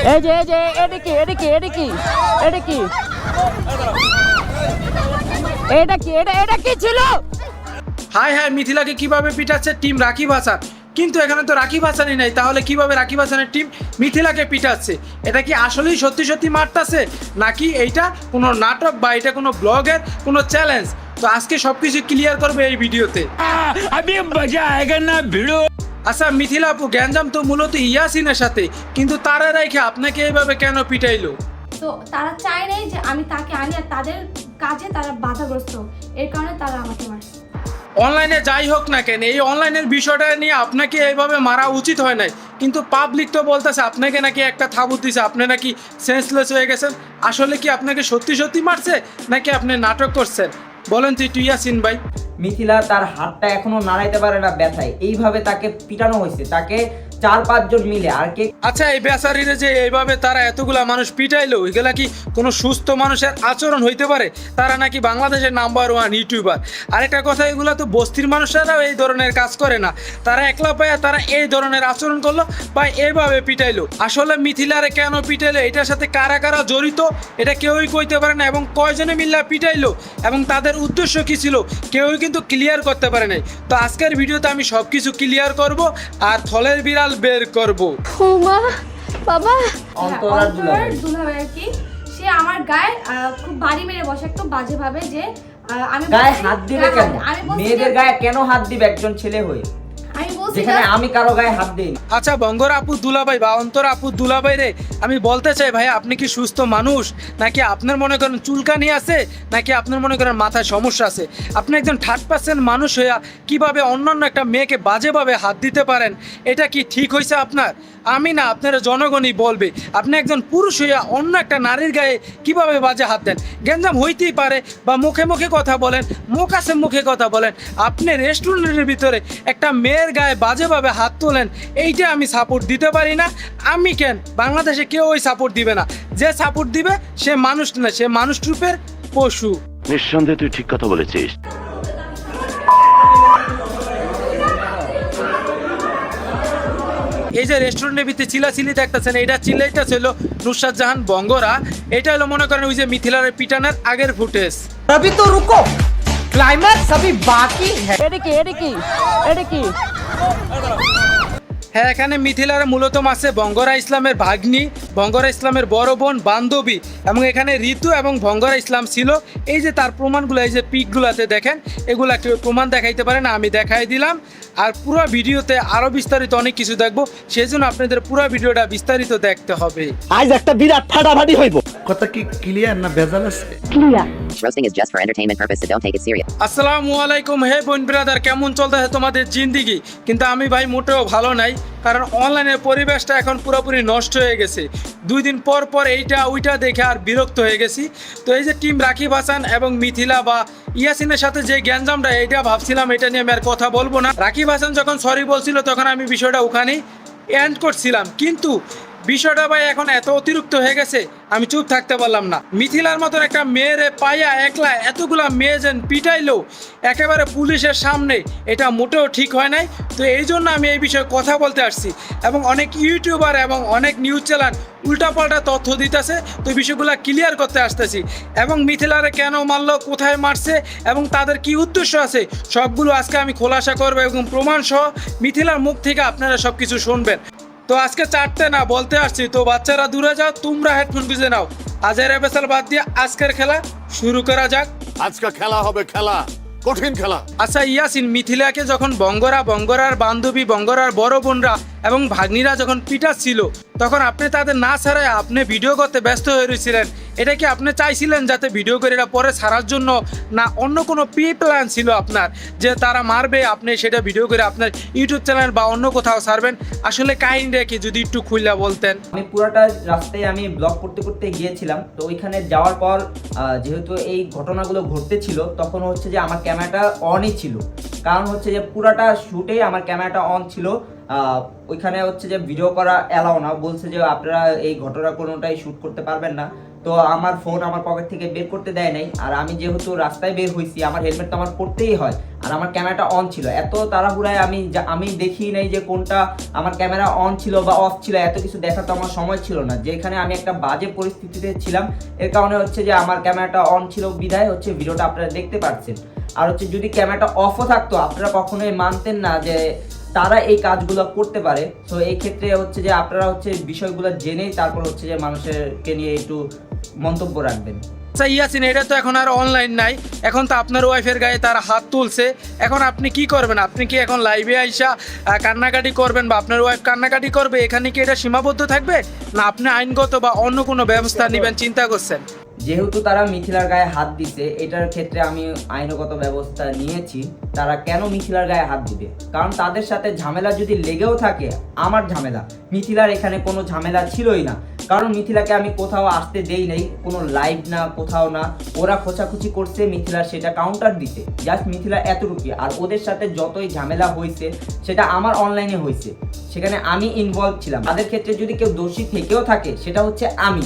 এই যে এটা কি এটা কি ছিল? হাই মিথিলাকে কিভাবে পিটাচ্ছে টিম রাকিব হাসান, কিন্তু এখানে তো রাকিব হাসানই নাই, তাহলে কিভাবে রাকিব হাসানের টিম মিথিলাকে পিটাচ্ছে? এটা কি আসলেই সত্যি মারতাছে, নাকি এইটা কোনো নাটক বা এটা কোনো ব্লগের কোনো চ্যালেঞ্জ? তো আজকে সবকিছু ক্লিয়ার করবে এই ভিডিওতে। আচ্ছা মিথিলা আপু, গ্যাঞ্জাম তো মূলত ইয়াসিনের সাথে, কিন্তু তারা রেখে আপনাকে এইভাবে কেন পিটাইলো? তো তারা চায় নাই যে আমি তাকে আনি, আর তাদের কাজে তারা বাধাগ্রস্ত, এর কারণে তারা আমাকে মারছে। অনলাইনে যাই হোক না কেন, এই অনলাইনের বিষয়টা নিয়ে আপনাকে এইভাবে মারা উচিত হয় নাই, কিন্তু পাবলিক তো বলতেছে আপনাকে নাকি একটা থাবুত দিছে, আপনি নাকি সেন্সলেস হয়ে গেছেন। আসলে কি আপনাকে সত্যি মারছে, নাকি আপনি নাটক করছেন? বলেন তুই ইয়াসিন ভাই। মিথিলা তার হাতটা এখনো নাড়াইতে পারে না ব্যথায়, এইভাবে তাকে পিটানো হয়েছে, তাকে 4-5 জন মিলে। আর কে আচ্ছা এই বেচারিরে যে এইভাবে তারা এতগুলা মানুষ পিটাইলো, এগুলা কি কোনো সুস্থ মানুষের আচরণ হইতে পারে? তারা নাকি বাংলাদেশের নাম্বার 1 ইউটিউবার। আরেকটা কথা, এগুলা তো বস্তির মানুষেরাও এই ধরনের কাজ করে না, তারা একলা পায়া তারা এই ধরনের আচরণ করলো বা এইভাবে পিটাইলো। আসলে মিথিলারে কেন পিটাইলো, এটার সাথে কারা কারা জড়িত এটা কেউই কইতে পারে না, এবং কয়জনে মিল্লা পিটাইলো এবং তাদের উদ্দেশ্য কি ছিল কেউই কিন্তু ক্লিয়ার করতে পারে নাই। তো আজকের ভিডিওতে আমি সবকিছু ক্লিয়ার করব আর থলের বিড়াল বের করব। মা বাবা অন্তরার দুলাভাই আর কি, সে আমার গায়ে খুব বাড়ি মেরে বসে একটু বাজে ভাবে যে আমি গায়ে হাত দিবে কেন? মেয়েদের গায়ে কেন হাত দিবে একজন ছেলে হয়ে, যেখানে আমি কারো গায়ে হাত দিই? আচ্ছা বঙ্গর আপু দুলাভাই বা অন্তর আপু দুলাভাই রে, আমি বলতে চাই ভাই, আপনি কি সুস্থ মানুষ, নাকি আপনার মনে করেন চুলকানি আছে, নাকি আপনার মনে করেন মাথায় সমস্যা আছে? আপনি একজন 3% মানুষ হইয়া কিভাবে অন্যান্য একটা মেয়েকে বাজেভাবে হাত দিতে পারেন? এটা কি ঠিক হয়েছে আপনার? আমি না, আপনারা জনগণই বলবে। আপনি একজন পুরুষ হইয়া অন্য একটা নারীর গায়ে কিভাবে বাজে হাত দেন? গ্যাঞ্জাম হইতেই পারে, বা মুখে কথা বলেন, মুখে কথা বলেন, আপনি রেস্টুরেন্টের ভিতরে একটা মেয়ের গায়ে বাজেভাবে হাত তোলেন, এইটা আমি সাপোর্ট দিতে পারি না। আমি কেন, বাংলাদেশে কেউ ওই সাপোর্ট দিবে না। যে সাপোর্ট দিবে সে মানুষ না, সে মানুষ রূপের পশু। নিঃসন্দেহে তুই ঠিক কথা বলেছিস। এই যে রেস্টুরেন্টের ভিতরে চিলাচিলি দেখতেছেন, এটা চিল্লাইটা ছিল নুসরাত জাহান বঙ্গরা। এটা হলো মনে করেন ওই যে মিথিলার পিটানের আগের ফুটেজ। अभी तो रुको, क्लाइमैक्स अभी बाकी है। এটা কি? হ্যাঁ, এখানে মিথিলার মূলত মাসে বঙ্গরা ইসলামের ভাগ্নি, বঙ্গরা ইসলামের বড় বোন, বান্ধবী, এবং এখানে ঋতু এবং বঙ্গরা ইসলাম ছিল। এই যে তার প্রমাণগুলো, এই যে পিকগুলোতে দেখেন, এগুলা কেউ প্রমাণ দেখাইতে পারে না, আমি দেখাই দিলাম। আর পুরো ভিডিওতে আরও বিস্তারিত অনেক কিছু দেখবো, সেই জন্য আপনাদের পুরো ভিডিওটা বিস্তারিত দেখতে হবে। আজ একটা বিরাট ফাটাফাটি হইব। কথা কি ক্লিয়ার না ভেজাল আছে? Clear. Roasting is just for entertainment purpose, so don't take it serious. আসসালামু আলাইকুম। হে বোন ব্রাদার, কেমন চলতেছে তোমাদের জিন্দিগি? কিন্তু আমি ভাই মোটেও ভালো নাই, কারণ অনলাইনের পরিবেশটা এখন পুরোপুরি নষ্ট হয়ে গেছে। 2 দিন পর এইটা ওইটা দেখে আর বিরক্ত হয়ে গেছি। তো এই যে টিম রাকিব হাসান এবং মিথিলা বা ইয়াসিনের সাথে যে গ্যাঞ্জামটা, এইটা ভাবছিলাম এটা নিয়ে আমি আর কথা বলবো না। রাকিব হাসান যখন সরি বলছিল তখন আমি বিষয়টা ওখানেই এন্ড করছিলাম, কিন্তু বিষয়টা ভাই এখন এত অতিরিক্ত হয়ে গেছে, আমি চুপ থাকতে পারলাম না। মিথিলার মতন একটা মেয়েরে পাইয়া একলা এতগুলা মেয়ে যেন পিটাইলো একেবারে পুলিশের সামনে, এটা মোটেও ঠিক হয় নাই। তো এই জন্য আমি এই বিষয়ে কথা বলতে আসছি, এবং অনেক ইউটিউবার এবং অনেক নিউজ চ্যানেল উল্টাপাল্টা তথ্য দিতেছে, তো বিষয়গুলো ক্লিয়ার করতে আসতেছি। এবং মিথিলারে কেন মারলো, কোথায় মারছে, এবং তাদের কি উদ্দেশ্য আছে, সবগুলো আজকে আমি খোলাসা করবো, এবং প্রমাণ সহ মিথিলার মুখ থেকে আপনারা সব কিছু শুনবেন। তো আজকে চারটে না বলতে আসছি, তো বাচ্চারা দূরে যাও, তোমরা হেডফোন গুঁজে নাও। আজের এপিসোড বাদ দিয়ে আজকের খেলা শুরু করা যাক। আজকে খেলা হবে, খেলা কঠিন খেলা। আচ্ছা ইয়াসিন, মিথিলাকে যখন বঙ্গরার বান্ধবী, বঙ্গরার বড় বোনরা এবং ভাগ্নিরা যখন পিটাচ্ছিল, তখন আপনি তাদের না ছাড়াই আপনি ভিডিও করতে ব্যস্ত হয়ে রয়েছিলেন। এটা কি আপনি চাইছিলেন যাতে ভিডিও করে এটা পরে ছাড়ার জন্য, না অন্য কোনো প্ল্যান ছিল আপনার যে তারা মারবে, আপনি সেটা ভিডিও করে আপনার ইউটিউব চ্যানেল বা অন্য কোথাও ছাড়বেন? আসলে কাহিনীটা কি যদি একটু খুলে বলতেন। আমি পুরাটা রাস্তায় আমি ব্লগ করতে গিয়েছিলাম, তো ওইখানে যাওয়ার পর যেহেতু এই ঘটনাগুলো ঘটতেছিল, তখন হচ্ছে যে আমার ক্যামেরাটা অনই ছিল। কারণ হচ্ছে যে পুরাটা শুটে আমার ক্যামেরাটা অন ছিল, ওইখানে হচ্ছে যে ভিডিও করা অ্যালাউ না, বলছে যে আপনারা এই ঘটনা কোনোটাই শ্যুট করতে পারবেন না। তো আমার ফোন আমার পকেট থেকে বের করতে দেয় নাই, আর আমি যেহেতু রাস্তায় বের হয়েছি আমার হেলমেট তো আমার পড়তেই হয়, আর আমার ক্যামেরাটা অন ছিল। এত তাড়াহুড়ায় আমি দেখি নাই যে কোনটা আমার ক্যামেরা অন ছিল বা অফ ছিল, এত কিছু দেখা তো আমার সময় ছিল না, যেখানে আমি একটা বাজে পরিস্থিতিতে ছিলাম। এর কারণে হচ্ছে যে আমার ক্যামেরাটা অন ছিল বিধায় হচ্ছে ভিডিওটা আপনারা দেখতে পাচ্ছেন। আর হচ্ছে যদি ক্যামেরাটা অফও থাকতো আপনারা কখনোই মানতেন না যে তারা এই কাজগুলো করতে পারে। তো এই ক্ষেত্রে হচ্ছে যে আপনারা হচ্ছে বিষয়গুলো জেনেই তারপর হচ্ছে যে মানুষকে নিয়ে একটু মন্তব্য রাখবেন। আচ্ছা ইয়াসিন, এটা তো এখন আর অনলাইন নাই, এখন তো আপনার ওয়াইফের গায়ে তার হাত তুলছে, এখন আপনি কি করবেন? আপনি কি এখন লাইভে আইসা কান্নাকাটি করবেন বা আপনার ওয়াইফ কান্নাকাটি করবে? এখানে কি এটা সীমাবদ্ধ থাকবে, না আপনি আইনগত বা অন্য কোনো ব্যবস্থা নেবেন চিন্তা করছেন? যেহেতু তারা মিথিলার গায়ে হাত দিছে, এটার ক্ষেত্রে আমি আইনগত ব্যবস্থা নিয়েছি। তারা কেন মিথিলার গায়ে হাত দিবে? কারণ তাদের সাথে ঝামেলা যদি লেগেও থাকে, আমার ঝামেলা, মিথিলার এখানে কোনো ঝামেলা ছিলই না। কারণ মিথিলাকে আমি কোথাও আসতে দেই নাই, কোনো লাইভ না, কোথাও না। ওরা খোঁচাখুচি করছে, মিথিলার সেটা কাউন্টার দিতে, জাস্ট মিথিলা এতটুকুই। আর ওদের সাথে যতই ঝামেলা হয়েছে সেটা আমার অনলাইনে হয়েছে, সেখানে আমি ইনভলভ ছিলাম। তাদের ক্ষেত্রে যদি কেউ দোষী থেকেও থাকে সেটা হচ্ছে আমি।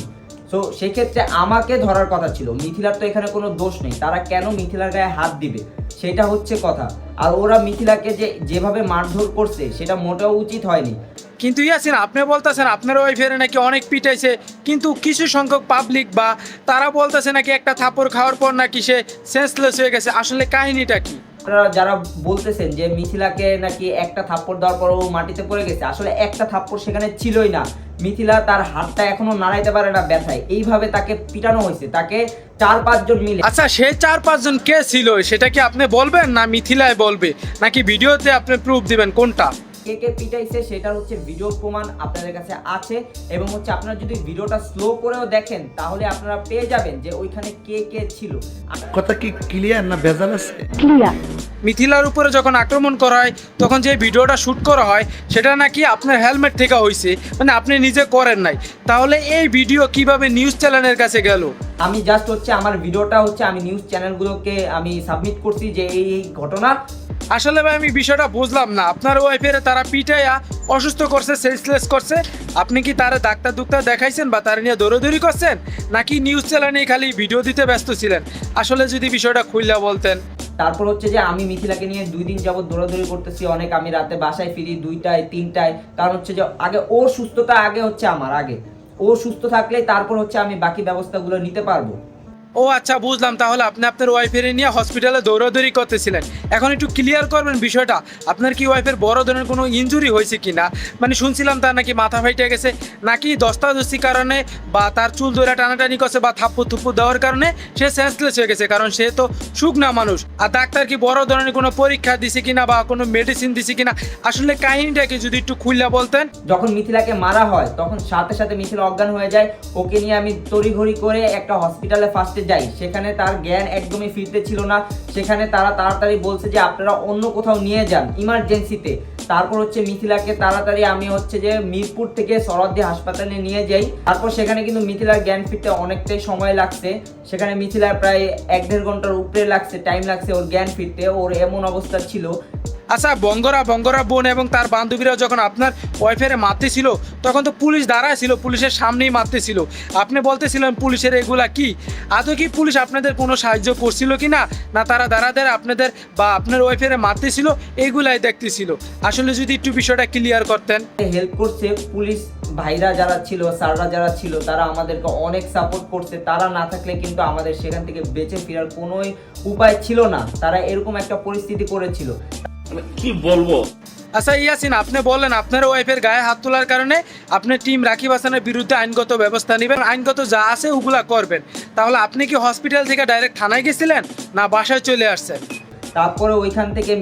সো সেক্ষেত্রে আমাকে ধরার কথা ছিল, মিথিলার তো এখানে কোনো দোষ নেই। তারা কেন মিথিলার গায়ে হাত দিবে সেটা হচ্ছে কথা। আর ওরা মিথিলাকে যেভাবে মারধর করছে সেটা মোটেও উচিত হয়নি। কিন্তু ইয়াসিন, আপনি বলতেছেন আপনার ওয়াইফের নাকি অনেক পিটাইছে, কিন্তু কিছু সংখ্যক পাবলিক বা তারা বলতেছে নাকি একটা থাপ্পড় খাওয়ার পর নাকি সে সেন্সলেস হয়ে গেছে। আসলে কাহিনীটা কি? আপনারা যারা বলতেছেন যে মিথিলাকে নাকি একটা থাপ্পড় দেওয়ার পর ও মাটিতে পড়ে গেছে, আসলে একটা থাপ্পড় সেখানে ছিলই না। মিথিলা তার হাতটা এখনো নাড়াইতে পারে না ব্যথায়, এইভাবে তাকে পিটানো হয়েছে, তাকে 4-5 জন মিলে। আচ্ছা, সে 4-5 জন কে ছিল সেটা কি আপনি বলবেন, না মিথিলায় বলবে, নাকি ভিডিওতে আপনি প্রুফ দিবেন, কোনটা? কে কে পিটাইছে সেটা হচ্ছে ভিডিও প্রমাণ আপনাদের কাছে আছে, এবং হচ্ছে আপনারা যদি ভিডিওটা স্লো করেও দেখেন তাহলে আপনারা পেয়ে যাবেন যে ওইখানে কে কে ছিল। কথা কি ক্লিয়ার না ভেজাল আছে? মিথিলার উপরে যখন আক্রমণ করা হয় তখন যে ভিডিওটা শ্যুট করা হয় সেটা নাকি আপনার হেলমেট থেকে হয়েছে, মানে আপনি নিজে করেন নাই। তাহলে এই ভিডিও কিভাবে নিউজ চ্যানেলের কাছে গেল? আমি জাস্ট হচ্ছে আমার ভিডিওটা হচ্ছে আমি নিউজ চ্যানেলগুলোকে আমি সাবমিট করছি যে এই ঘটনা। আসলে ভাই আমি বিষয়টা বুঝলাম না, আপনার ওয়াইফের তারা পিটাইয়া অসুস্থ করছে, সেন্সলেস করছে, আপনি কি তারা ডাক্তার দেখাইছেন বা তারা নিয়ে দৌড়াদৌড়ি করছেন, নাকি নিউজ চ্যানেলে খালি ভিডিও দিতে ব্যস্ত ছিলেন? আসলে যদি বিষয়টা খুললা বলতেন। তারপর হচ্ছে যে আমি মিথিলাকে নিয়ে 2 দিন যাবত দৌড়াদৌড়ি করতেছি অনেক। আমি রাতে বাসায় ফিরি 2টায় 3টায়, কারণ হচ্ছে যে আগে ওর সুস্থতা আগে হচ্ছে আমার, আগে ও সুস্থ থাকলেই তারপর হচ্ছে আমি বাকি ব্যবস্থাগুলো নিতে পারবো। ও আচ্ছা, বুঝলাম। তাহলে আপনি আপনার ওয়াইফের নিয়ে হসপিটালে দৌড়াদৌড়ি করতেছিলেন। এখন একটু ক্লিয়ার করবেন বিষয়টা, আপনার কি ওয়াইফের বড় ধরনের কোনো ইনজুরি হয়েছে কি না? মানে শুনছিলাম তার নাকি মাথা ফাইটে গেছে, নাকি দস্তাদস্তির কারণে বা তার চুল ধরে টানাটানি করছে বা থাপ্পড় দেওয়ার কারণে সে সেন্সলেস হয়ে গেছে, কারণ সে তো শুকনা মানুষ। আর ডাক্তার কি বড় ধরনের কোনো পরীক্ষা দিছে কিনা বা কোনো মেডিসিন দিছে কিনা? আসলে কাহিনীটাকে যদি একটু খুললা বলতেন। যখন মিথিলাকে মারা হয় তখন সাথে সাথে মিথিলা অজ্ঞান হয়ে যায়। ওকে নিয়ে আমি তড়িঘড়ি করে একটা হসপিটালে ফার্স্টে যাই, সেখানে তার জ্ঞান একদমই ফিরতে ছিল না। সেখানে তারা তাড়াতাড়ি বলছে যে আপনারা অন্য কোথাও নিয়ে যান ইমার্জেন্সিতে। তারপর হচ্ছে মিথিলাকে তাড়াতাড়ি আমি হচ্ছে যে মিরপুর থেকে সরদ্দি হাসপাতালে নিয়ে যাই। তারপর সেখানে কিন্তু মিথিলার জ্ঞান ফিরতে অনেকটাই সময় লাগছে, সেখানে মিথিলার প্রায় 1-1.5 ঘন্টার উপরে টাইম লাগছে ওর জ্ঞান ফিরতে। ওর এমন অবস্থা ছিল। আচ্ছা, বঙ্গরা বোন এবং তার বান্ধবীরা যখন আপনার ওয়াইফের মারতেছিল তখন তো পুলিশ দাঁড়ায় ছিল, পুলিশের সামনেই মারতেছিল। আপনি বলতেছিলেন পুলিশের এগুলা কি? আদৌ কি পুলিশ আপনাদের কোনো সাহায্য করছিল কি না, না তারা দাঁড়াতে আপনাদের বা আপনার ওয়াইফের মারতেছিল এইগুলাই দেখতেছিল? আসলে যদি একটু বিষয়টা ক্লিয়ার করতেন। হেল্প করছে পুলিশ ভাইরা যারা ছিল, স্যাররা যারা ছিল, তারা আমাদেরকে অনেক সাপোর্ট করছে। তারা না থাকলে কিন্তু আমাদের সেখান থেকে বেঁচে ফেরার কোনোই উপায় ছিল না। তারা এরকম একটা পরিস্থিতি করেছিল। কি বলবো? আচ্ছা ইয়াসিন, আপনি বলেন আপনার ওয়াইফের গায়ে হাত তোলার কারণে আপনার টিম রাকিব হাসানের বিরুদ্ধে আইনগত ব্যবস্থা নেবেন, আইনগত যা আছে ওগুলা করবেন। তাহলে আপনি কি হসপিটাল থেকে ডাইরেক্ট থানায় গেছিলেন, না বাসায় চলে আসছেন? তারপরে ওইখান থেকে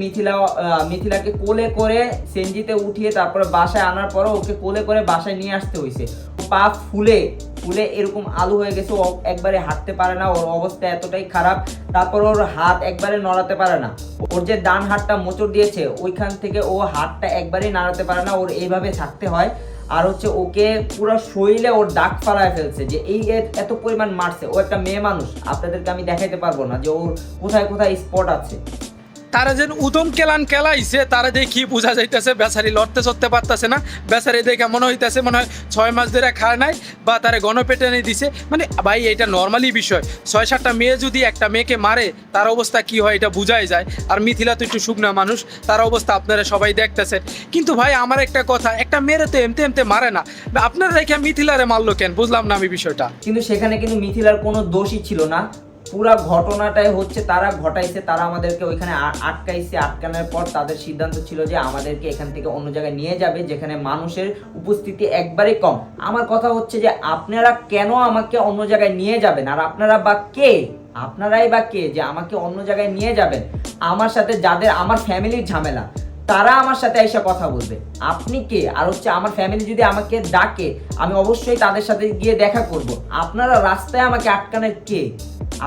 মিথিলাকে কোলে করে সেনজিতে উঠিয়ে তারপরে বাসায় আনার পরে ওকে কোলে করে বাসায় নিয়ে আসতে হয়েছে। পা ফুলে এরকম আলু হয়ে গেছে, ও একবারে হাঁটতে পারে না, ওর অবস্থা এতটাই খারাপ। তারপর ওর হাত একবারে নড়াতে পারে না, ওর যে ডান হাতটা মোচড় দিয়েছে ওইখান থেকে ও হাতটা একবারেই নাড়াতে পারে না, ওর এইভাবে থাকতে হয়। আর হচ্ছে ওকে পুরো শরীরে ওর দাগ ফালায় ফেলছে, যে এই এত পরিমাণ মারছে। ও একটা মেয়ে মানুষ, আপনাদেরকে আমি দেখাইতে পারবো না যে ওর কোথায় কোথায় স্পট আছে। তারা যেন উদম কেলান কেলাইছে, তারা দেখি বোঝা যাইতেছে বেচারি লড়তে চড়তে পারতেছে না। বেচারি দেখে মনে হইতেছে মনে হয় 6 মাস ধরে খায় নাই বা তারা গণপেটানি দিছে। মানে ভাই এটা নর্মালি বিষয়, 6-7টা মেয়ে যদি একটা মেয়েকে মারে তার অবস্থা কি হয় এটা বোঝাই যায়। আর মিথিলা তো একটু শুকনা মানুষ, তার অবস্থা আপনারা সবাই দেখতেছেন। কিন্তু ভাই আমার একটা কথা, একটা মেয়েরে তো এমতে মারে না, আপনারা রেখে মিথিলারে মারলো কেন বুঝলাম না আমি বিষয়টা। কিন্তু সেখানে কিন্তু মিথিলার কোনো দোষই ছিল না। পুরা ঘটনাটাই হচ্ছে তারা ঘটাইছে, তারা আমাদেরকে ওইখানে আটকাইছে। আটকানোর পর তাদের সিদ্ধান্ত ছিল যে আমাদেরকে এখান থেকে অন্য জায়গায় নিয়ে যাবে যেখানে মানুষের উপস্থিতি একবারেই কম। আমার কথা হচ্ছে যে আপনারা কেন আমাকে অন্য জায়গায় নিয়ে যাবেন? আর আপনারাই বা কে যে আমাকে অন্য জায়গায় নিয়ে যাবেন? আমার সাথে যাদের আমার ফ্যামিলির ঝামেলা তারা আমার সাথে এসে কথা বলবে। আপনি কে? আর হচ্ছে আমার ফ্যামিলি যদি আমাকে ডাকে আমি অবশ্যই তাদের সাথে গিয়ে দেখা করব। আপনারা রাস্তায় আমাকে আটকানোর কে?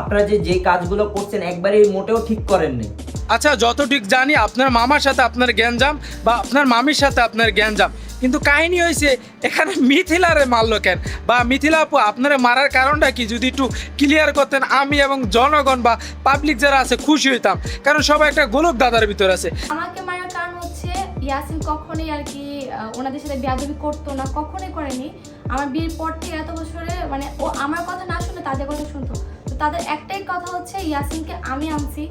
আপনারা যে কাজগুলো করছেন একবারেই মোটেও ঠিক করেননি। আচ্ছা যতটুক জানি আপনার মামার সাথে আপনার গ্যাঞ্জাম বা আপনার মামির সাথে আপনার গ্যাঞ্জাম, কিন্তু কাহিনী হয়েছে এখানে মিথিলারে মারলো কেন বা মিথিলা আপু আপনারা মারার কারণটা কি যদি একটু ক্লিয়ার করতেন, আমি এবং জনগণ বা পাবলিক যারা আছে খুশি হইতাম। কারণ সবাই একটা গোলক দাদার ভিতর আছে। আমাকে মারার কারণ হচ্ছে ইয়াসিন কখনোই আর কি ওনাদের সাথে বেয়াদবি করতো না, কখনোই করেনি। আমার বিয়ের পর থেকে এত বছরে মানে ও আমার কথা না শুনে তাদের কথা শুনতো। তো তাদের একটাই কথা হচ্ছে ইয়াসিনকে আমি আনছি,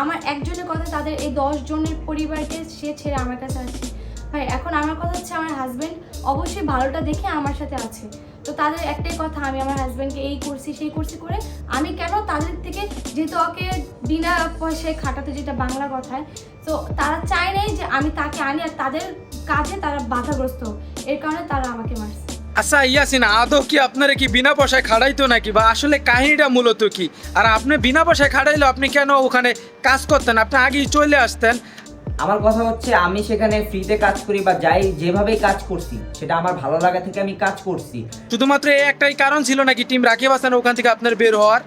আমার একজনের কথা তাদের এই 10 জনের পরিবারকে সে ছেড়ে আমার কাছে আসছে। ভাই এখন আমার কথা হচ্ছে আমার হাজব্যান্ড অবশ্যই ভালোটা দেখে আমার সাথে আছে। তো তাদের একটাই কথা, আমি আমার হাজব্যান্ডকে এই করছি সেই করছি করে আমি কেন তাদের থেকে, যেহেতু ওকে বিনা পয়সায় খাটাতে, যেটা বাংলা কথায়, তো তারা চায় নাই যে আমি তাকে আনি আর তাদের কাজে তারা বাধাগ্রস্ত, এর কারণে তারা আমাকে মারছে। আচ্ছা ইয়াসিন, আদৌ কি আপনারা কি বিনা পয়সায় খাড়াইতো নাকি, বা আসলে কাহিনীটা মূলত কি? আর আপনি বিনা পয়সায় খাড়াইলে আপনি কেন ওখানে কাজ করতেন? আপনি আগেই চলে আসতেন। আমার কথা হচ্ছে আমি সেখানে ফ্রিতে কাজ করি বা যাই যেভাবেই কাজ করছি সেটা আমার ভালো লাগা থেকে আমি কাজ করছি। শুধুমাত্র এই একটাই কারণ ছিল নাকি টিম রাকিব হাসান ওখান থেকে আপনার বের হওয়ার?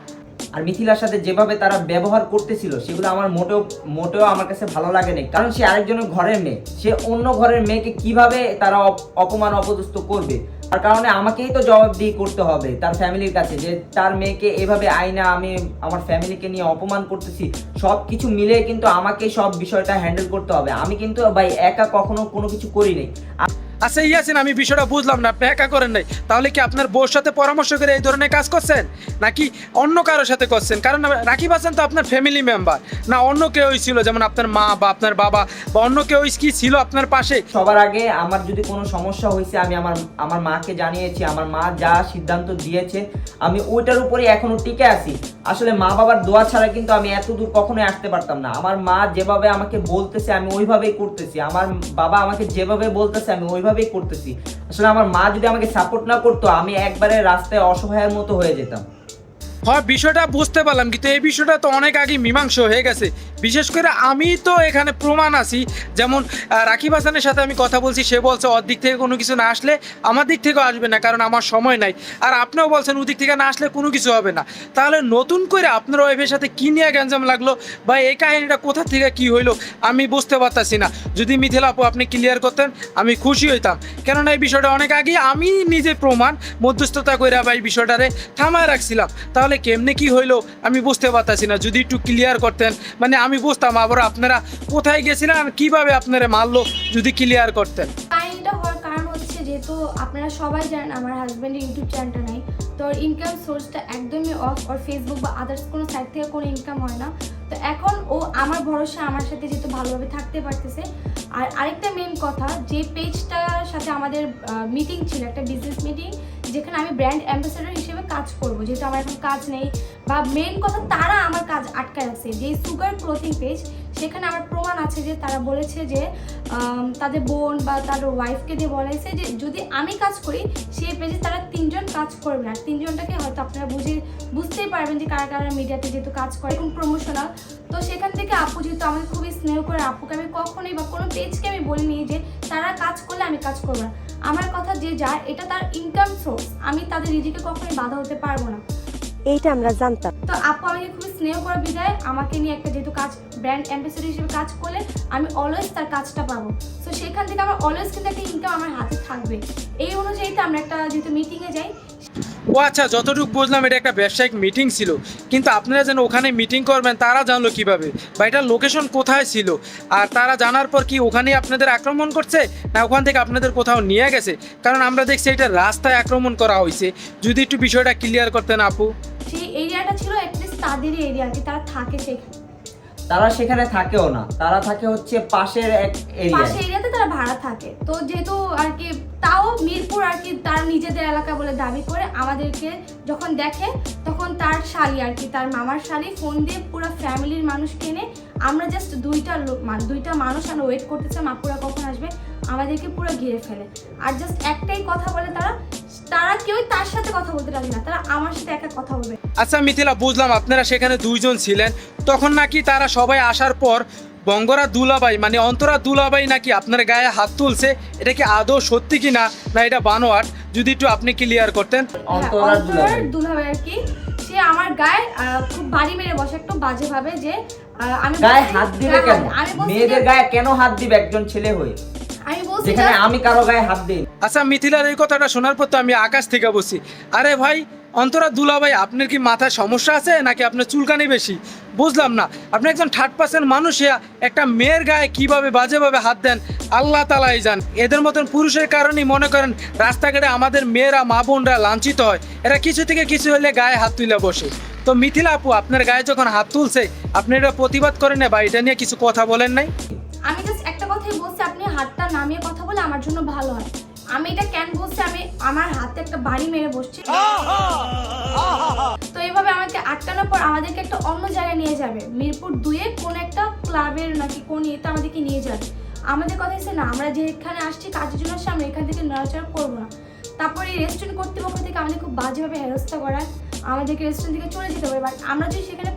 আর মিথিলার সাথে যেভাবে তারা ব্যবহার করতেছিল সেগুলো আমার মোটেও আমার কাছে ভালো লাগেনি। কারণ সে আরেকজনের ঘরের মেয়ে, সে অন্য ঘরের মেয়েকে কিভাবে তারা অপমান অপদস্থ করবে, তার কারণে আমাকেই তো জবাবদিহি করতে হবে তার ফ্যামিলির কাছে যে তার মেয়েকে এভাবে আইনা আমি আমার ফ্যামিলিকে নিয়ে অপমান করতেছি। সব কিছু মিলে কিন্তু আমাকেই সব বিষয়টা হ্যান্ডেল করতে হবে। আমি কিন্তু ভাই একা কখনো কোনো কিছু করিনি। আচ্ছা ইয়াসিন, আমি বিষয়টা বুঝলাম না, আপনি একা করেন নাই, তাহলে কি আপনার বউর সাথে পরামর্শ করে এই ধরনের কাজ করছেন নাকি অন্য কারোর সাথে করছেন? কারণ রাকিব হাসান তো আপনার ফ্যামিলি মেম্বার না, অন্য কেউ ছিল যেমন আপনার মা বা আপনার বাবা বা অন্য কেউ কি ছিল আপনার পাশে? সবার আগে আমার যদি কোনো সমস্যা হয়েছে আমি আমার মাকে জানিয়েছি। আমার মা যা সিদ্ধান্ত দিয়েছে আমি ওইটার উপরে এখনো টিকে আছি। আসলে মা বাবার দোয়া ছাড়া কিন্তু আমি এত দূর কখনোই আসতে পারতাম না। আমার মা যেভাবে আমাকে বলতেছে আমি ওইভাবেই করতেছি, আমার বাবা আমাকে যেভাবে বলতেছে আমি ওইভাবেই করতেছি। আসলে আমার মা যদি আমাকে সাপোর্ট না করতো আমি একবারে রাস্তায় অসহায়ের মতো হয়ে যেতাম। হ্যাঁ বিষয়টা বুঝতে পারলাম, কিন্তু এই বিষয়টা তো অনেক আগে মীমাংস হয়ে গেছে। বিশেষ করে আমি তো এখানে প্রমাণ আছি, যেমন রাকিব হাসানের সাথে আমি কথা বলছি, সে বলছে ওর দিক থেকে কোনো কিছু না আসলে আমার দিক থেকেও আসবে না, কারণ আমার সময় নাই। আর আপনিও বলছেন ওদিক থেকে না আসলে কোনো কিছু হবে না। তাহলে নতুন করে আপনার ওয়াইফের সাথে কী নিয়ে গ্যাঞ্জাম লাগলো বা এই কাহিনীটা কোথা থেকে কি হইলো আমি বুঝতে পারতাছি না। যদি মিথিলা আপু আপনি ক্লিয়ার করতেন আমি খুশি হইতাম, কেননা এই বিষয়টা অনেক আগে আমি নিজে প্রমাণ মধ্যস্থতা করে বা এই বিষয়টারে থামায় রাখছিলাম। তাহলে কেমনে কি হইলো আমি বুঝতে পারতাছি না, যদি একটু ক্লিয়ার করতেন মানে আমি বুঝতাম আবার আপনারা কোথায় গেছিলেন আর কিভাবে আপনারা মারলো যদি ক্লিয়ার করতেন। কাহিনীটা হওয়ার কারণ হচ্ছে যেহেতু আপনারা সবাই জানেন আমার হাজব্যান্ডের ইউটিউব চ্যানেলটা নাই, তো ওর ইনকাম সোর্সটা একদমই অফ, ওর ফেসবুক বা আদার্স কোনো সাইট থেকে কোনো ইনকাম হয় না। তো এখন ও আমার ভরসা আমার সাথে যেহেতু ভালোভাবে থাকতে পারতেছে। আর আরেকটা মেন কথা, যে পেজটার সাথে আমাদের মিটিং ছিল, একটা বিজনেস মিটিং, যেখানে আমি ব্র্যান্ড অ্যাম্বাসেডর হিসেবে কাজ করব, যেহেতু আমার এখন কাজ নেই, বা মেন কথা তারা আমার কাজ আটকায় রাখছে। যে সুগার ক্লোথিং পেজ, সেখানে আমার প্রমাণ আছে যে তারা বলেছে যে তাদের বোন বা তাদের ওয়াইফকে দিয়ে বলেছে যে যদি আমি কাজ করি সেই পেজে তারা 3 জন কাজ করবে। আর 3 জনটাকে হয়তো আপনারা বুঝতেই পারবেন যে কারা কারা মিডিয়াতে যেহেতু কাজ করে এবং প্রমোশনাল। তো সেখান থেকে আপু যেহেতু আমাকে খুবই স্নেহ করে, আপুকে আমি কখনোই বা কোনো পেজকে আমি বলিনি যে তারা কাজ করলে আমি কাজ করবো না। আমার কথা যে যায় এটা তার ইনকাম সোর্স, আমি তাদের রিজিকে কখনোই বাধা হতে পারবো না, এইটা আমরা জানতাম। তো আপু আমাকে খুবই স্নেহ করার বিধায় আমাকে নিয়ে একটা যেহেতু কাজ ব্র্যান্ড অ্যাম্বাসেডর হিসেবে কাজ করলে আমি অলওয়েজ তার কাজটা পাবো। সো সেখান থেকে আমার অলওয়েজ কিন্তু একটা ইনকাম আমার হাতে থাকবে। এই অনুযায়ীতে আমরা একটা যেহেতু মিটিংয়ে যাই, ও আচ্ছা, যতটুকু বুঝলাম এটা একটা ব্যবসায়িক মিটিং ছিল, কিন্তু আপনারা যেন ওখানে মিটিং করবেন তারা জানলো কিভাবে, বা এটার লোকেশন কোথায় ছিল? আর তারা জানার পর কি ওখানেই আপনাদের আক্রমণ করছে, না ওখান থেকে আপনাদের কোথাও নিয়ে গেছে? কারণ আমরা দেখছি এটা রাস্তায় আক্রমণ করা হয়েছে। যদি একটু বিষয়টা ক্লিয়ার করতেন আপু। সেই এরিয়াটা ছিল অ্যাটলিস্ট তাদেরই এরিয়া, আর কি তারা থাকে সেখানে। তারা সেখানে থাকেও না, তারা থাকে হচ্ছে পাশের এক এরিয়ায়। পাশের এরিয়াতে তারা ভাড়া থাকে। তো যেহেতু আর কি তাও মিরপুর আর কি তার নিজেদের এলাকা বলে দাবি করে আমাদেরকে যখন দেখে তখন তার শালি আর কি তার মামার শালি ফোন দিয়ে পুরো ফ্যামিলির মানুষকে এনে আমরা জাস্ট দুইটা মানুষ আমরা ওয়েট করতেছিলাম আপুরা কখন আসবে, আমাদেরকে পুরো ঘিরে ফেলে। আর জাস্ট একটাই কথা বলে তারা কেউই তার সাথে কথা বলতে রাজি না, তারা আমার সাথে একা কথা বলবে। আচ্ছা মিথিলা, বুঝলাম আপনারা সেখানে দুইজন ছিলেন, তখন নাকি তারা সবাই আসার পর বঙ্গরা দুলাভাই মানে অন্তরা দুলাভাই নাকি আপনার গায়ে হাত তুলছে, এটা কি আদৌ সত্যি কি না, না এটা বানোয়াট? যদি একটু আপনি ক্লিয়ার করতেন। অন্তরার দুলাভাই আর কি সে আমার গায়ে খুব বাড়ি মেরে বসে একটু বাজে ভাবে যে আমি গায়ে হাত দিবে কেন? আমি বলছি মেয়েদের গায়ে কেন হাত দিবে একজন ছেলে হয়ে, আমি বলছি যেখানে আমি কারো গায়ে হাত দিই? আচ্ছা মিথিলার এই কথাটা শোনার পর তো আমি আকাশ থেকে বসি, আরে ভাই অন্তরা দুলাভাই আপনার কি মাথায় সমস্যা আছে নাকি আপনার চুলকানি বেশি? বুঝলাম না, আপনি একজন 3rd-person মানুষ একটা মেয়ের গায়ে কিভাবে বাজেভাবে হাত দেন আল্লাহ তালাই জান। এদের মতন পুরুষের কারণেই মনে করেন রাস্তাঘাটে আমাদের মেয়েরা মা বোনরা লাঞ্ছিত হয়, এরা কিছু থেকে কিছু হলে গায়ে হাত তুলে বসে। তো মিথিলা আপু, আপনার গায়ে যখন হাত তুলছে আপনি এটা প্রতিবাদ করেন না বা এটা নিয়ে কিছু কথা বলেন নাই? আমি জাস্ট একটা কথাই বলছি, আপনি হাতটা নামিয়ে কথা বলে আমার জন্য ভালো হয়। আমি এটা কেন বলছি, আমি আমার হাতে একটা বাড়ি মেরে বসছি, তো এইভাবে আমাকে আটকানোর পর আমাদেরকে একটা অন্য জায়গায় নিয়ে যাবে, মিরপুর 2-এ কোন একটা ক্লাবের নাকি কোন ইয়েতে আমাদেরকে নিয়ে যাবে। আমাদের কথা হচ্ছে না, আমরা যেখানে আসছি কাজের জন্য আসছি, আমরা এখান থেকে নড়াচড়া করবো না। তারপরে এই রেস্টুরেন্ট কর্তৃপক্ষ থেকে আমাদের খুব বাজেভাবে হেনস্থা করায়, আমাদেরকে রেস্টুরেন্ট থেকে চলে যেতে হবে। বাট আমরা যদি সেখানে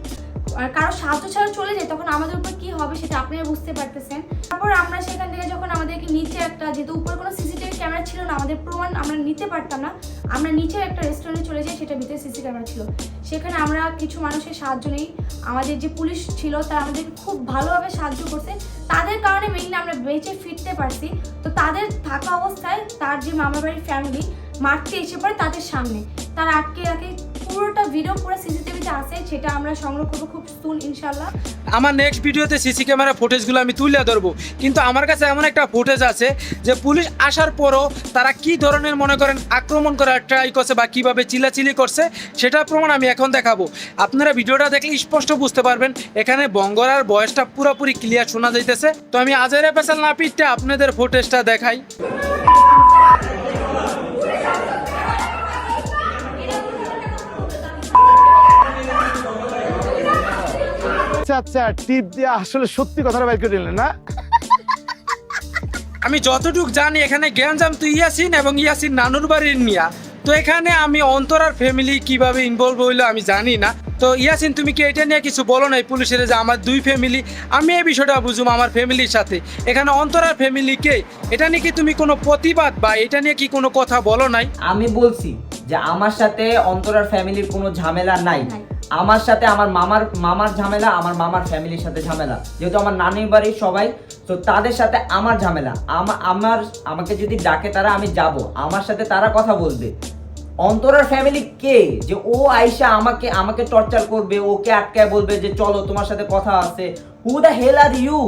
কারো সাহায্য ছাড়া চলে যায় তখন আমাদের উপর কি হবে সেটা আপনারা বুঝতে পারতেছেন। তারপর আমরা সেখান থেকে যখন আমাদেরকে নিচে একটা, যেহেতু উপরে কোনো সিসিটিভি ক্যামেরা ছিল না, আমাদের প্রমাণ আমরা নিতে পারতাম না, আমরা নিচে একটা রেস্টুরেন্টে চলে যাই, সেটা ভিতরে সিসি ক্যামেরা ছিল। সেখানে আমরা কিছু মানুষের সাহায্য নেই, আমাদের যে পুলিশ ছিল তারা আমাদেরকে খুব ভালোভাবে সাহায্য করছে, তাদের কারণে মেইনলি আমরা বেঁচে ফিরতে পারছি। তো তাদের থাকা অবস্থায় তার যে মামার বাড়ির ফ্যামিলি মারতে এসে পড়ে তাদের সামনে, তারা আটকে রাখে। পুরোটা ভিডিও পুরো সিসিটিভিতে আছে, সেটা আমরা সংগ্রহ করবো খুব সুন ইনশাল্লাহ। আমার নেক্সট ভিডিওতে সিসি ক্যামেরা ফুটেজগুলো আমি তুলে ধরবো, কিন্তু আমার কাছে এমন একটা ফুটেজ আছে যে পুলিশ আসার পরও তারা কি ধরনের মনে করেন আক্রমণ করার ট্রাই করছে বা কিভাবে চিলাচিলি করছে সেটার প্রমাণ আমি এখন দেখাবো। আপনারা ভিডিওটা দেখলে স্পষ্ট বুঝতে পারবেন, এখানে বঙ্গরার ভয়েসটা পুরোপুরি ক্লিয়ার শোনা যাইতেছে। তো আমি আজের পেছাল না পিঠটা আপনাদের ফুটেজটা দেখাই। আচ্ছা টিপ দিয়ে আসলে সত্যি কথাটা বের করে নিলেন না? আমি যতটুকু জানি এখানে গ্যাঞ্জাম তো ইয়াসিন এবং ইয়াসিন নানুর বাড়ির মিয়া, তো এখানে আমি অন্তরার ফ্যামিলি কিভাবে ইনভলভ হইলো আমি জানি না। তো ইয়াসিন তুমি কি এটা নিয়ে কিছু বলো নাই পুলিশের যে আমার 2 ফ্যামিলি, আমি এই বিষয়টা বুঝুম আমার ফ্যামিলির সাথে, এখানে অন্তরার ফ্যামিলি কে, এটা নিয়ে কি তুমি কোনো প্রতিবাদ বা এটা নিয়ে কি কোনো কথা বলো নাই? আমি বলছি যে আমার সাথে অন্তরার ফ্যামিলির কোনো ঝামেলা নাই, আমার সাথে আমার মামার ঝামেলা, আমার মামার ফ্যামিলির সাথে ঝামেলা, যেহেতু আমার নানির বাড়ির সবাই, তো তাদের সাথে আমার ঝামেলা। আমাকে যদি ডাকে তারা, আমি যাব, আমার সাথে তারা কথা বলবে। অন্তরার ফ্যামিলি কে যে ও আইসা আমাকে টর্চার করবে, ওকে আটকায় বলবে যে চলো তোমার সাথে কথা আছে? Who the hell are you?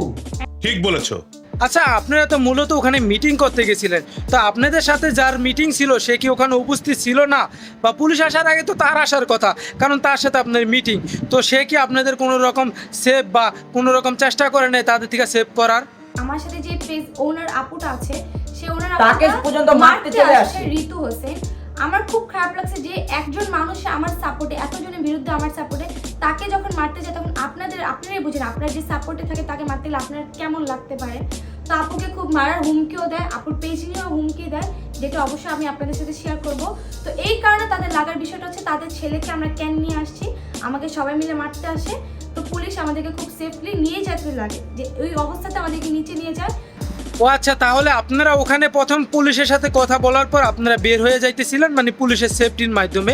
ঠিক বলেছো। আচ্ছা, আপনারা তো মূলত ওখানে মিটিং করতে গেছিলেন, তো আপনাদের সাথে যার মিটিং ছিল সে কি ওখানে উপস্থিত ছিল না? বা পুলিশ আসার আগে তো তার আসার কথা, কারণ তার সাথে আপনার মিটিং, তো সে কি আপনাদের কোনো রকম সেভ বা কোনো রকম চেষ্টা করে নেই তাদের থেকে সেভ করার? আমার সাথে যে পেজ ওনার আপুটা আছে, সে ওনার তাকে পর্যন্ত মারতে চলে আসে ঋতু হোসেন। আমার খুব খারাপ লাগছে যে একজন মানুষ আমার সাপোর্টে, এতজনের বিরুদ্ধে আমার সাপোর্টে, তাকে যখন মারতে যায় তখন আপনারাই বুঝেন, আপনার যে সাপোর্টে থাকে তাকে মারতে গেলে আপনার কেমন লাগতে পারে। তো আপুকে খুব মারার হুমকিও দেয়, আপুর পেজ নিয়েও হুমকি দেয়, যেটা অবশ্যই আমি আপনাদের সাথে শেয়ার করব। তো এই কারণে তাদের লাগার বিষয়টা হচ্ছে তাদের ছেলেকে আমরা ক্যান নিয়ে আসছি, আমাকে সবাই মিলে মারতে আসে, তো পুলিশ আমাদেরকে খুব সেফলি নিয়ে যেতে লাগে, যে ওই অবস্থাতে আমাদেরকে নিচে নিয়ে যায়। ও আচ্ছা, তাহলে আপনারা ওখানে প্রথম পুলিশের সাথে কথা বলার পর আপনারা বের হয়ে যাইতেছিলেন মানে পুলিশের সেফটির মাধ্যমে,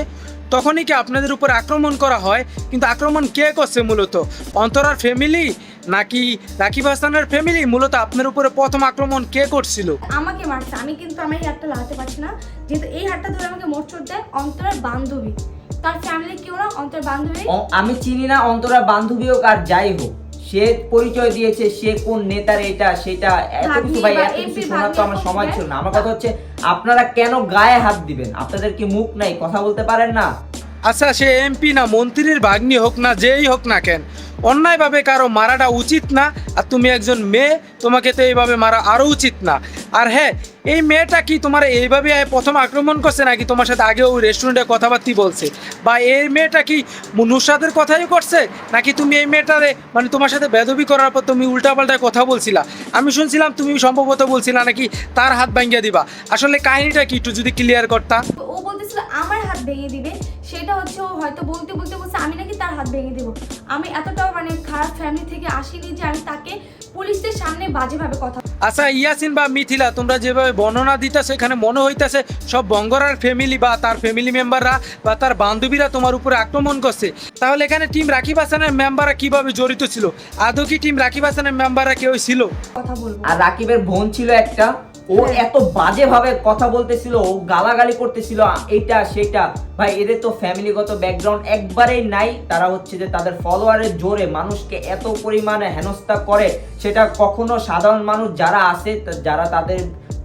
তখনই কি আপনাদের উপর আক্রমণ করা হয়? কিন্তু আক্রমণ কে করছে মূলত, অন্তরার ফ্যামিলি নাকি রাকিব হাসানের ফ্যামিলি? মূলত আপনার উপরে প্রথম আক্রমণ কে করছিল? আমাকে মারছে, আমি কিন্তু আমার এই হাতটা লাগাতে পারছি না, যেহেতু এই হাতটা ধরে আমাকে মোচড় দেয় অন্তরের বান্ধবী, তার ফ্যামিলি কেউ না, অন্তরের বান্ধবী। আমি চিনি না অন্তরা বান্ধবী হোক আর যাই হোক, সে পরিচয় দিয়েছে সে কোন নেতার এটা সেটা এত কিছু ভাই, এত কিছু শোনার তো আমার সময় ছিল না। আমার কথা হচ্ছে আপনারা কেন গায়ে হাত দিবেন? আপনাদের কি মুখ নাই, কথা বলতে পারেন না? আচ্ছা, সে এমপি না মন্ত্রীর ভাগ্নি হোক না, যেই হোক না কেন, অন্যায়ভাবে কারো মারাটা উচিত না। আর তুমি একজন মেয়ে, তোমাকে তো এইভাবে মারা আরও উচিত না। আর হ্যাঁ, এই মেয়েটা কি তোমার এইভাবে প্রথম আক্রমণ করছে নাকি তোমার সাথে আগেও রেস্টুরেন্টে কথাবার্তি বলছে? বা এই মেয়েটা কি নুসরাতের কথাই করছে, নাকি তুমি এই মেয়েটারে মানে তোমার সাথে বেদবি করার পর তুমি উল্টাপাল্টা কথা বলছিলা? আমি শুনছিলাম তুমি সম্ভবত বলছিলা নাকি তার হাত ভাঙিয়ে দিবা। আসলে কাহিনীটা কি একটু যদি ক্লিয়ার করতা? ও বলতেছিল আমার হাত ভেঙে দিবে, সেটা হচ্ছে ও হয়তো বলতে বলতে বলছে আমি নাকি তার হাত ভেঙে দেবো। আমি এতটাও মানে খারাপ ফ্যামিলি থেকে আসিনি যে আমি তাকে পুলিশের সামনে বাজেভাবে কথা। আচ্ছা ইয়াসিন বা মিথিলা, তোমরা যেভাবে বর্ণনা দিতেছে এখানে মনে হইতেছে সব বঙ্গরার ফ্যামিলি বা তার ফ্যামিলি মেম্বাররা বা তার বান্ধবীরা তোমার উপরে আক্রমণ করছে। তাহলে এখানে টিম রাকিব হাসানের মেম্বাররা কিভাবে জড়িত ছিল? আদৌ কি টিম রাকিব হাসানের মেম্বাররা কেউ ছিল? কথা বলবো। আর রাকিবের বোন ছিল একটা, ও এত বাজেভাবে কথা বলতেছিল, ও গালাগালি করতেছিল এইটা সেটা। ভাই এদের তো ফ্যামিলিগত ব্যাকগ্রাউন্ড একবারেই নাই। তারা হচ্ছে যে তাদের ফলোয়ারের জোরে মানুষকে এত পরিমাণে হেনস্থা করে, সেটা কখনো সাধারণ মানুষ যারা আছে, যারা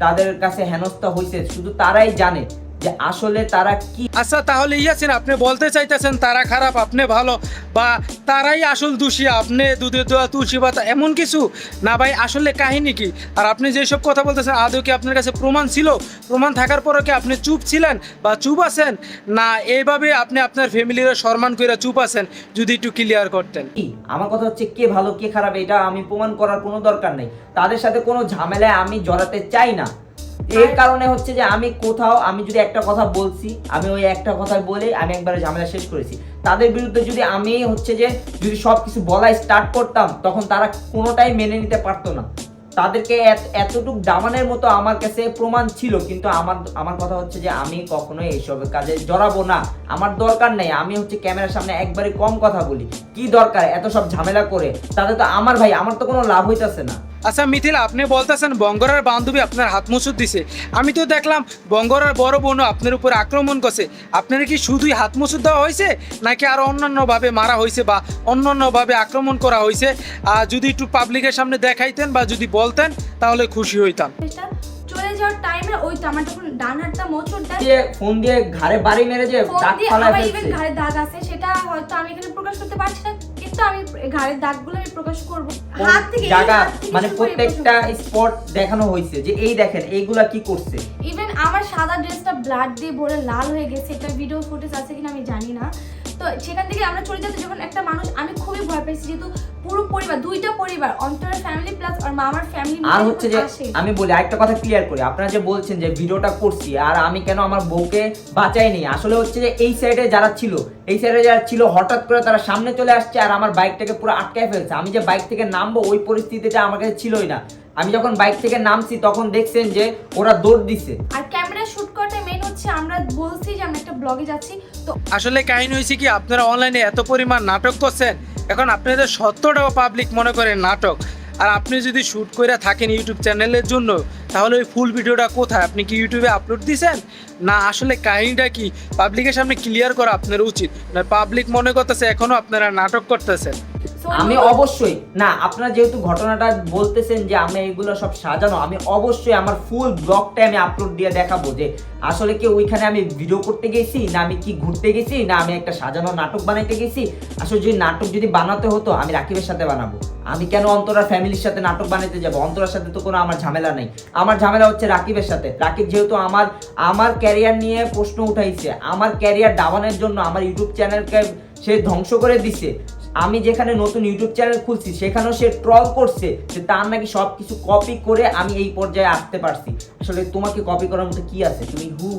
তাদের কাছে হেনস্থা হয়েছে শুধু তারাই জানে যে আসলে তারা কি। আচ্ছা তাহলে ইয়াসিন, আপনি বলতে চাইতেছেন তারা খারাপ আপনি ভালো, বা তারাই আসল দোষী আপনি দুধের দোয়া তুলসী পাতা, এমন কিছু না ভাই? আসলে কাহিনী কি? আর আপনি যেসব কথা বলতেছেন আদৌ কি আপনার কাছে প্রমাণ ছিল? প্রমাণ থাকার পরও কি আপনি চুপ ছিলেন বা চুপ আছেন, না এইভাবে আপনি আপনার ফ্যামিলির সম্মান করে চুপ আছেন? যদি একটু ক্লিয়ার করতেন। আমার কথা হচ্ছে কে ভালো কে খারাপ এটা আমি প্রমাণ করার কোনো দরকার নেই। তাদের সাথে কোনো ঝামেলায় আমি জড়াতে চাই না। এর কারণে হচ্ছে যে আমি কোথাও আমি যদি একটা কথা বলছি, আমি ওই একটা কথা বলে আমি একবারে ঝামেলা শেষ করেছি। তাদের বিরুদ্ধে যদি আমি হচ্ছে যে যদি সব কিছু বলা স্টার্ট করতাম, তখন তারা কোনোটাই মেনে নিতে পারতো না। তাদেরকে এতটুক দামানের মতো আমার কাছে প্রমাণ ছিল, কিন্তু আমার কথা হচ্ছে যে আমি কখনোই এইসব কাজে জড়াবো না। আমার দরকার নেই। আমি হচ্ছে ক্যামেরার সামনে একবারে কম কথা বলি। কি দরকার এত সব ঝামেলা করে? তাতে তো আমার ভাই আমার তো কোনো লাভ হইতাছে না। আচ্ছা মিথিলা, আপনি বলতেছেন বঙ্গরার বান্ধবী আপনার হাত মুসুদ দিছে। আমি তো দেখলাম বঙ্গরার বড় বোনও আপনার উপর আক্রমণ করছে। আপনার কি শুধুই হাত মুসুদ দেওয়া হয়েছে, নাকি আরো অন্যান্যভাবে মারা হয়েছে বা অন্যান্যভাবে আক্রমণ করা হয়েছে? যদি একটু পাবলিকের সামনে দেখাইতেন বা যদি বলতেন তাহলে খুশি হইতাম। চলে যাওয়ার টাইমে ওই তো আমার যখন ডান হাতটা মোচড় দেয়, যে ফোন দিয়ে ঘাড়ে বাড়ি মেরে যে দাগ ফালায় আমার ফেলছে। ইভেন ঘাড়ে দাগ আছে, সেটা হয়তো আমি এখানে প্রকাশ করতে পারছি না, কিন্তু আমি ঘাড়ের দাগগুলো আমি প্রকাশ করব। হাত থেকে জায়গা মানে প্রত্যেকটা স্পট দেখানো হয়েছে যে এই দেখেন এইগুলা কি করছে। ইভেন আমার সাদা ড্রেসটা ব্লাড দিয়ে ভরে লাল হয়ে গেছে, এটা ভিডিও ফুটেজ আছে কিনা আমি জানি না। তো সেখান থেকে আমরা চলে যেতে যখন একটা মানুষ, আমি খুবই ভয় পেয়েছি, যেহেতু পুরো পরিবার, দুইটা পরিবার, অন্তরের ফ্যামিলি প্লাস আর মামার ফ্যামিলি। আর হচ্ছে যে আমি বলি আরেকটা কথা ক্লিয়ার করি, আপনারা যে বলছেন যে ভিডিওটা করছি আর আমি কেন আমার বউকে বাঁচাইনি, আসলে হচ্ছে যে এই সাইডে যারা ছিল হঠাৎ করে তারা সামনে চলে আসছে আর আমার বাইকটাকে পুরো আটকায় ফেলছে। আমি যে বাইক থেকে নামবো ওই পরিস্থিতিটা আমার কাছে ছিলই না। আমি যখন বাইক থেকে নামছি তখন দেখছেন যে ওরা দৌড় দিছে। আর ক্যামেরা শুট করতে মেন হচ্ছে আমরা বলছি যে আমরা একটা ব্লগে যাচ্ছি। তো আসলে কাহিনী হয়েছে কি, আপনারা অনলাইনে এত পরিমাণ নাটক করছেন, এখন আপনাদের সত্যটাও পাবলিক মনে করেন নাটক। আর আপনি যদি শ্যুট করে থাকেন ইউটিউব চ্যানেলের জন্য, তাহলে ওই ফুল ভিডিওটা কোথায়? আপনি কি ইউটিউবে আপলোড দিয়েছেন না? আসলে কাহিনীটা কি পাবলিকের সামনে ক্লিয়ার করা আপনার উচিত, না পাবলিক মনে করতেছে এখনো আপনারা নাটক করতেছেন? আমি অবশ্যই না, আপনারা যেহেতু ঘটনাটা বলতেছেন যে আমি এগুলো সব সাজানো, আমি অবশ্যই আমার ফুল ব্লগটা আমি আপলোড দিয়ে দেখাবো যে আসলে কি ওইখানে আমি ভিডিও করতে গেছি, না আমি কি ঘুরতে গেছি, না আমি একটা সাজানো নাটক বানাইতে গেছি। আসলে যদি নাটক যদি বানাতে হতো আমি রাকিবের সাথে বানাবো। আমি কেন অন্তরার ফ্যামিলির সাথে নাটক বানাইতে যাবো? অন্তরার সাথে তো কোনো আমার ঝামেলা নেই। আমার ঝামেলা হচ্ছে রাকিবের সাথে। রাকিব যেহেতু আমার ক্যারিয়ার নিয়ে প্রশ্ন উঠাইছে, আমার ক্যারিয়ার ডাবানোর জন্য আমার ইউটিউব চ্যানেলকে সে ধ্বংস করে দিছে। আমি যেখানে নতুন ইউটিউব চ্যানেল খুলছি সেখানেও সে ট্রল করছে যে তার নাকি সবকিছু কপি করে আমি এই পর্যায়ে আসতে পারছি। আসলে তোমাকে কপি করার মতো কি আছে? তুমি হু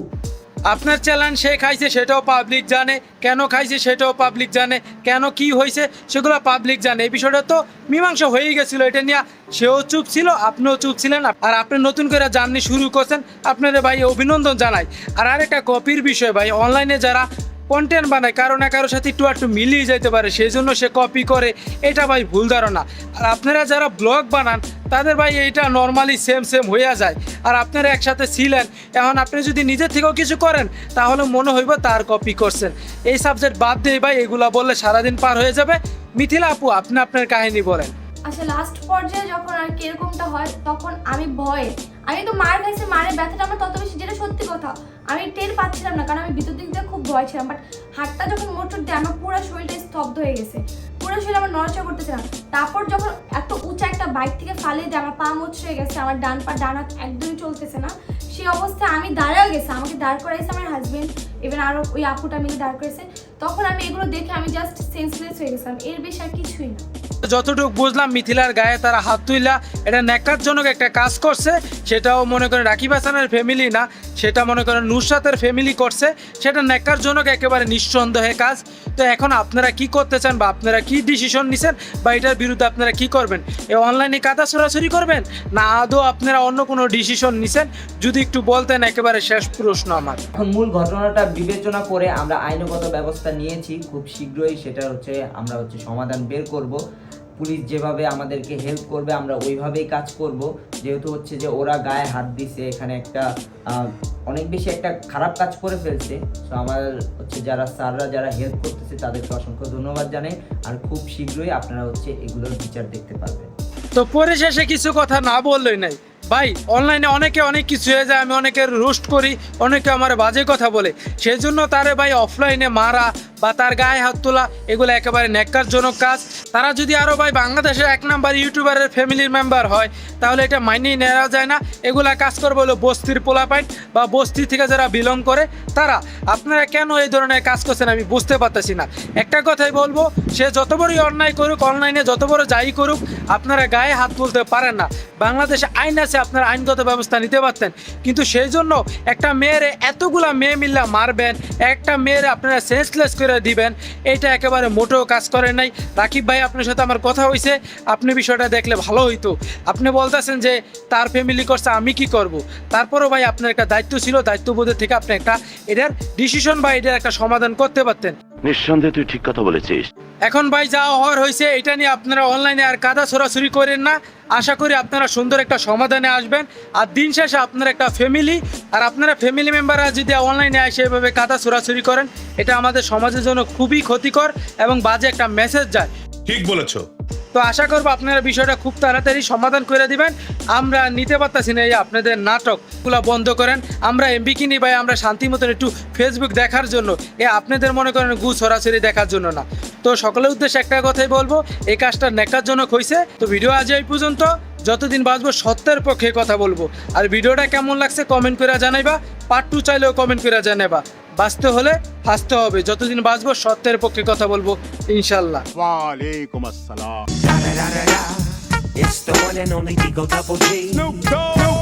আপনার চ্যালেঞ্জ সে খাইছে সেটাও পাবলিক জানে, কেন খাইছে সেটাও পাবলিক জানে, কেন কি হয়েছে সেগুলো পাবলিক জানে। এই বিষয়টা তো মীমাংসা হয়েই গেছিলো, এটা নিয়ে সেও চুপ ছিল, আপনিও চুপ ছিলেন। আর আপনি নতুন করে জার্নি শুরু করছেন, আপনাদের ভাই অভিনন্দন জানাই। আর আরেকটা কপির বিষয় ভাই, অনলাইনে যারা কন্টেন্ট বানায় কারো না কারোর সাথে একটু মিলিয়ে যেতে পারে, সেই জন্য সে কপি করে, এটা ভাই ভুল ধারণা। আর আপনারা যারা ব্লগ বানান তাদের ভাই এইটা নর্মালি সেম হয়ে যায়। আর আপনারা একসাথে ছিলেন, এখন আপনি যদি নিজের থেকেও কিছু করেন তাহলে মনে হইব তার কপি করছেন। এই সাবজেক্ট বাদ দিয়ে ভাই এগুলা বললে সারাদিন পার হয়ে যাবে। মিথিলা আপু, আপনি আপনার কাহিনী বলেন। আচ্ছা, লাস্ট পর্যায়ে যখন আর কি এরকমটা হয় তখন আমি ভয়ে, আমি তো মার খাইছি, মারের ব্যথাটা আমার তত বেশি, যেটা সত্যি কথা আমি টের পাচ্ছিলাম না, কারণ আমি ভিতর দিক দিয়ে খুব ভয় ছিলাম। বাট হাতটা যখন মোটর দিয়ে আমার পুরো শরীরটা স্তব্ধ হয়ে গেছে, পুরো শরীর আমার নড়াচড়া করতেছে না। তারপর যখন এত উঁচা একটা বাইক থেকে ফালিয়ে দিয়ে আমার পা মুচড়ে গেছে, আমার ডান হাত একদমই চলতেছে না, সেই অবস্থায় আমি দাঁড়াও গেছে, আমাকে দাঁড় করাইছে আমার হাজবেন্ড, ইভেন আরও ওই আপুটা মিলে দাঁড় করেছে। তখন আমি এগুলো দেখে আমি জাস্ট সেন্সলেস হয়ে গেছিলাম, এর বেশি আর কিছুই না। যতটুকু বুঝলাম মিথিলার গায়ে তারা হাত তুইলা এটা ন্যাক্কারজনক একটা কাজ করছে, সেটাও মনে করেন রাকিব হাসানের ফ্যামিলি না, সেটা মনে করেন নুসরাতের ফ্যামিলি করছে, সেটা ন্যাক্কারজনক একেবারে নিঃসন্দেহে কাজ। তো এখন আপনারা কি করতে চান বা আপনারা কি ডিসিশন নিছেন বা এটার বিরুদ্ধে আপনারা কি করবেন? এই অনলাইনে কাদা ছড়াছড়ি করবেন না আদৌ আপনারা অন্য কোনো ডিসিশন নিছেন? যদি একটু বলতেন, একেবারে শেষ প্রশ্ন আমার। এখন মূল ঘটনাটা বিবেচনা করে আমরা আইনগত ব্যবস্থা নিয়েছি, খুব শীঘ্রই সেটা আমরা সমাধান বের করব। পুলিশ যেভাবে আমাদেরকে হেল্প করবে আমরা ওইভাবেই কাজ করব। যেহেতু যে ওরা গায়ে হাত দিছে, এখানে একটা অনেক বেশি একটা খারাপ কাজ করে ফেলছে। তো আমার যারা স্যাররা যারা হেল্প করতেছে তাদেরকে অসংখ্য ধন্যবাদ জানাই। আর খুব শীঘ্রই আপনারা এগুলোর বিচার দেখতে পারবেন। তো পরিশেষে কিছু কথা না বললেই নাই ভাই, অনলাইনে অনেকে অনেক কিছু হয়ে যায়, আমি অনেকের রোস্ট করি, অনেকে আমার বাজে কথা বলে, সেই জন্য তারে ভাই অফলাইনে মারা বা তার গায়ে হাত তোলা এগুলো একেবারে ন্যাক্কারজনক কাজ। তারা যদি আরও ভাই বাংলাদেশের 1 নাম্বার ইউটিউবারের ফ্যামিলির মেম্বার হয় তাহলে এটা মাইনেই নেওয়া যায় না। এগুলা কাজ করবে হলো বস্তির পোলাপাইন বা বস্তি থেকে যারা বিলং করে তারা। আপনারা কেন এই ধরনের কাজ করছেন আমি বুঝতে পারতেছি না। একটা কথাই বলবো, সে যত বড়ই অন্যায় করুক, অনলাইনে যত বড় যাই করুক, আপনারা গায়ে হাত তুলতে পারেন না। বাংলাদেশে আইন আছে, আপনারা আইনগত ব্যবস্থা নিতে পারতেন, কিন্তু সেই জন্য একটা মেয়ের এতগুলা মেয়ে মিল্লা মারবেন, একটা মেয়ের আপনারা সেন্সলেস করে দিবেন, এটা একেবারে মোটেও কাজ করেন নাই। রাকিব ভাই, আপনার সাথে আমার কথা হয়েছে, আপনি বিষয়টা দেখলে ভালো হইতো। আপনি বলতেছেন যে তার ফ্যামিলি করছে, আমি কি করব? তারপরও ভাই আপনার একটা দায়িত্ব ছিল, দায়িত্ববোধের থেকে আপনি একটা এটার ডিসিশন বা এটার একটা সমাধান করতে পারতেন। নিঃসন্দেহে তুই ঠিক কথা বলেছিস। এখন ভাই যা হওয়ার হয়েছে, এটা নিয়ে আপনারা অনলাইনে আর কাদা ছড়াছড়ি করেন না। আশা করি আপনারা সুন্দর একটা সমাধানে আসবেন। আর দিন শেষে আপনার একটা ফ্যামিলি, আর আপনারা ফ্যামিলি মেম্বাররা যদি অনলাইনে এসে এভাবে কাদা ছড়াছড়ি করেন, এটা আমাদের সমাজের জন্য খুবই ক্ষতিকর এবং বাজে একটা মেসেজ যায়। ঠিক বলেছো। তো আশা করবো আপনারা বিষয়টা খুব তাড়াতাড়ি সমাধান করে দিবেন। আমরা নিতে পারতেছি না এই আপনাদের নাটকগুলো বন্ধ করেন। আমরা এমবি কিনি ভাই, আমরা শান্তি মতন একটু ফেসবুক দেখার জন্য, আপনাদের মনে করেন গু ছড়াছড়ি দেখার জন্য না। তো সকলের উদ্দেশ্যে একটা কথাই বলবো, এই কাজটা ন্যাক্কারজনক হয়েছে। তো ভিডিও আজ এই পর্যন্ত, যতদিন বাঁচবো সত্যের পক্ষে কথা বলবো। আর ভিডিওটা কেমন লাগছে কমেন্ট করে জানাইবা, পার্ট 2 চাইলেও কমেন্ট করে জানাইবা। বাঁচতে হলে হাসতে হবে, যতদিন বাঁচবো সত্যের পক্ষে কথা বলবো ইনশাল্লাহ। ওয়ালাইকুম আসসালাম। It's the one and only Digo Double G. Snoop Dogg.